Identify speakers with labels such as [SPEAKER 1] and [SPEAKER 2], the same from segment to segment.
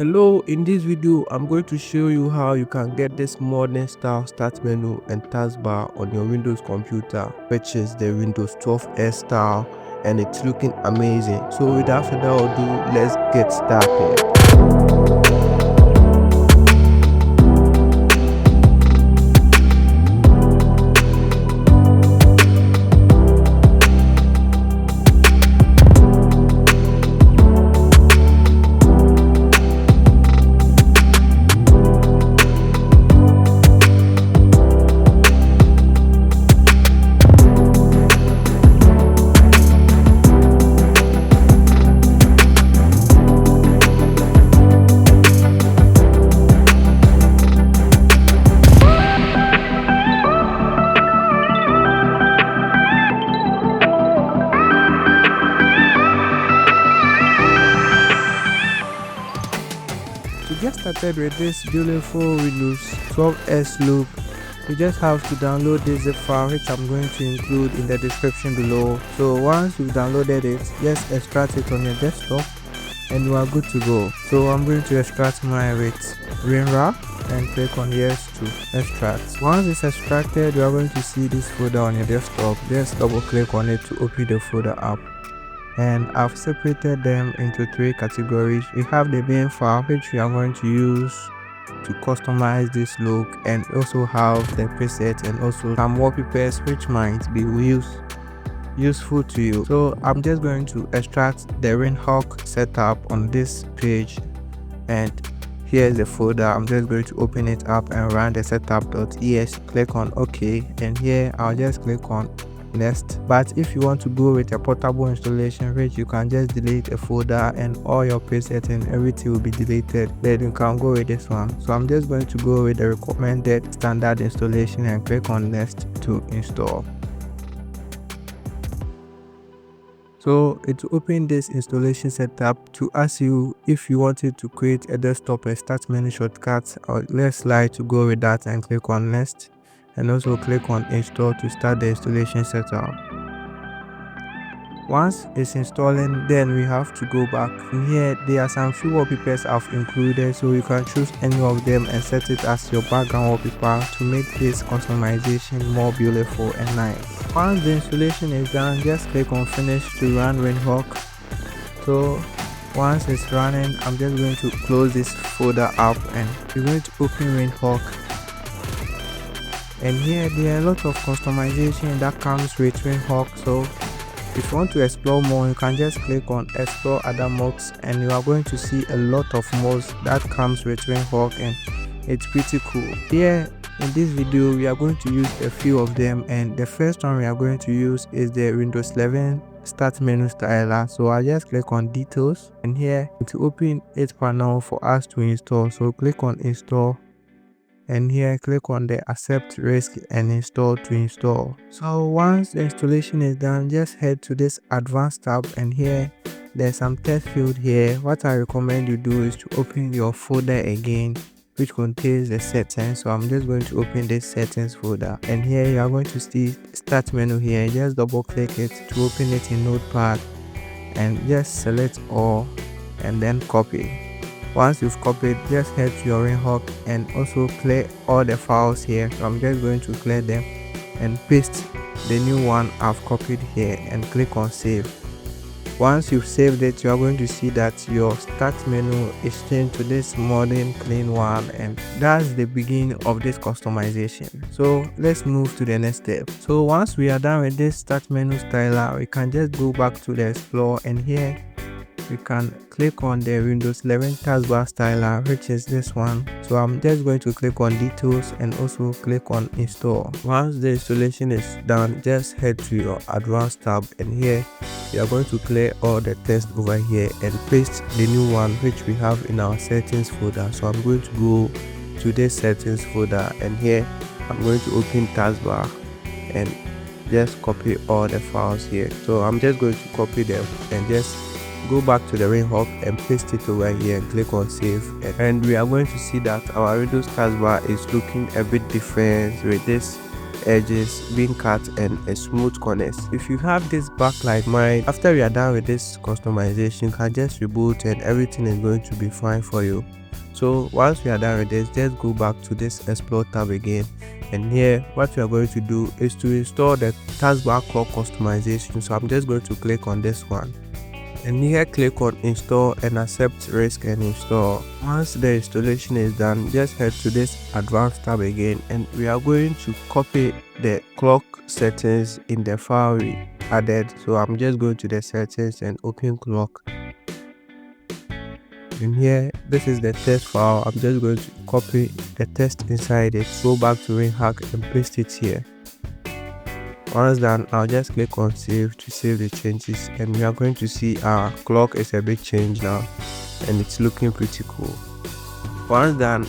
[SPEAKER 1] Hello, in this video I'm going to show you how you can get this modern style start menu and taskbar on your Windows computer, which is the Windows 12S style, and it's looking amazing. So without further ado, let's get started. To get started with this beautiful Windows 12S look, you just have to download this zip file, which I'm going to include in the description below. So once you've downloaded it, just extract it on your desktop and you are good to go. So I'm going to extract mine with WinRAR and click on yes to extract. Once it's extracted, you are going to see this folder on your desktop. Just double click on it to open the folder up. And I've separated them into 3 categories. We have the main file, which we are going to use to customize this look, and also have the preset and also some wallpapers which might be useful to you. So I'm just going to extract the Windhawk setup on this page, and here's the folder. I'm just going to open it up and run the setup.es. Click on OK, and here I'll just click on next. But if you want to go with a portable installation, which you can just delete a folder and all your presets and everything will be deleted, then you can go with this one. So I'm just going to go with the recommended standard installation and click on next to install. So it will open this installation setup to ask you if you wanted to create a desktop and start menu shortcuts, or let's slide to go with that and click on next, and also click on install to start the installation setup. Once it's installing, then we have to go back. In here there are some few wallpapers I've included, so you can choose any of them and set it as your background wallpaper to make this customization more beautiful and nice. Once the installation is done, just click on finish to run Windhawk. So once it's running, I'm just going to close this folder up and we're going to open Windhawk. And here there are a lot of customization that comes with Windhawk. So if you want to explore more, you can just click on explore other mods, and you are going to see a lot of mods that comes with Windhawk, and it's pretty cool. Here in this video we are going to use a few of them, and the first one we are going to use is the Windows 11 start menu styler. So I just click on details, and here it will open its panel for us to install. So click on install, and here click on the accept risk and install to install. So once the installation is done, just head to this advanced tab, and here there's some text field here. What I recommend you do is to open your folder again, which contains the settings. So I'm just going to open this settings folder, and here you are going to see start menu here. Just double click it to open it in notepad, and just select all and then copy. Once you've copied, just head to your Windhawk and also clear all the files here. So I'm just going to clear them and paste the new one I've copied here and click on save. Once you've saved it, you are going to see that your start menu is changed to this modern clean one, and that's the beginning of this customization. So let's move to the next step. So once we are done with this start menu styler, we can just go back to the explore, and here we can click on the Windows 11 taskbar styler, which is this one. So I'm just going to click on details and also click on install. Once the installation is done, just head to your advanced tab, and here you are going to clear all the text over here and paste the new one which we have in our settings folder. So I'm going to go to this settings folder, and here I'm going to open taskbar and just copy all the files here. So I'm just going to copy them and just go back to the Windhawk and paste it over here and click on save, and we are going to see that our Windows taskbar is looking a bit different with this edges being cut and a smooth corners. If you have this back like mine, after you are done with this customization, you can just reboot and everything is going to be fine for you. So once we are done with this, just go back to this explore tab again, and here what we are going to do is to install the taskbar clock customization. So I'm just going to click on this one, and here click on install and accept risk and install. Once the installation is done, just head to this advanced tab again, and we are going to copy the clock settings in the file we added. So I'm just going to the settings and open clock. In here, this is the test file. I'm just going to copy the test inside it, go back to Windhawk and paste it here. Once done, I'll just click on save to save the changes, and we are going to see our clock is a bit changed now and it's looking pretty cool. Once done,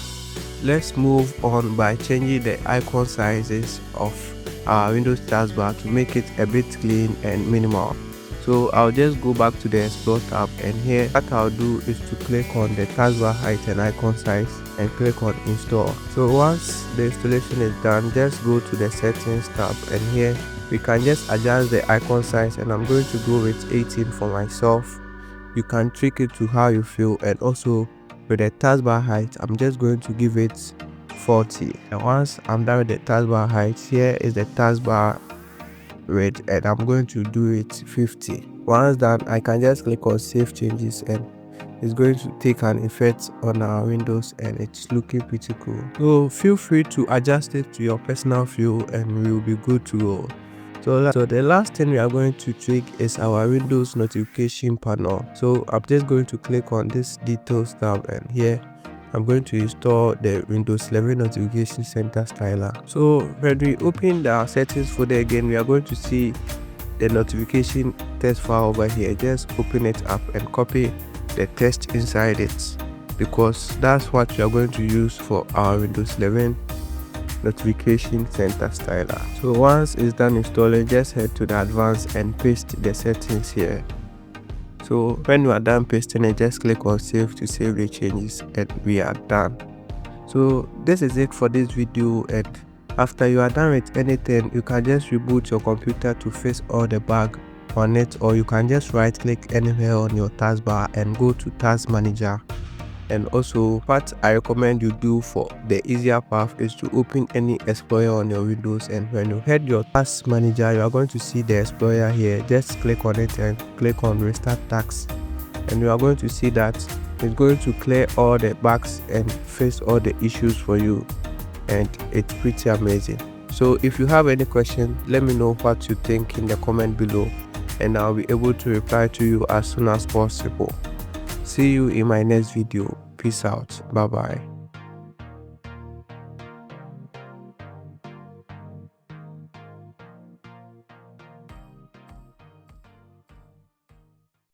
[SPEAKER 1] let's move on by changing the icon sizes of our Windows taskbar to make it a bit clean and minimal. So I'll just go back to the explore tab, and here what I'll do is to click on the taskbar height and icon size and click on install. So once the installation is done, just go to the settings tab, and here we can just adjust the icon size, and I'm going to go with 18 for myself. You can tweak it to how you feel, and also with the taskbar height, I'm just going to give it 40. And once I'm done with the taskbar height, here is the taskbar width, and I'm going to do it 50. Once done, I can just click on save changes, and it's going to take an effect on our windows, and it's looking pretty cool. So feel free to adjust it to your personal feel, and we will be good to go. So the last thing we are going to tweak is our Windows notification panel. So I'm just going to click on this details tab, and here I'm going to install the Windows 11 notification center styler. So when we open the settings folder again, we are going to see the notification test file over here. Just open it up and copy the text inside it, because that's what we are going to use for our Windows 11 notification center styler. So once it's done installing, just head to the advanced and paste the settings here. So when you are done pasting it, just click on save to save the changes, and we are done. So this is it for this video, and after you are done with anything, you can just reboot your computer to fix all the bug on it, or you can just right click anywhere on your taskbar and go to task manager. And also, what I recommend you do for the easier path is to open any explorer on your Windows, and when you head your task manager, you are going to see the explorer here. Just click on it and click on restart tasks, and you are going to see that it's going to clear all the bugs and fix all the issues for you, and it's pretty amazing. So if you have any question, let me know what you think in the comment below, and I'll be able to reply to you as soon as possible. See you in my next video. Peace out. Bye bye.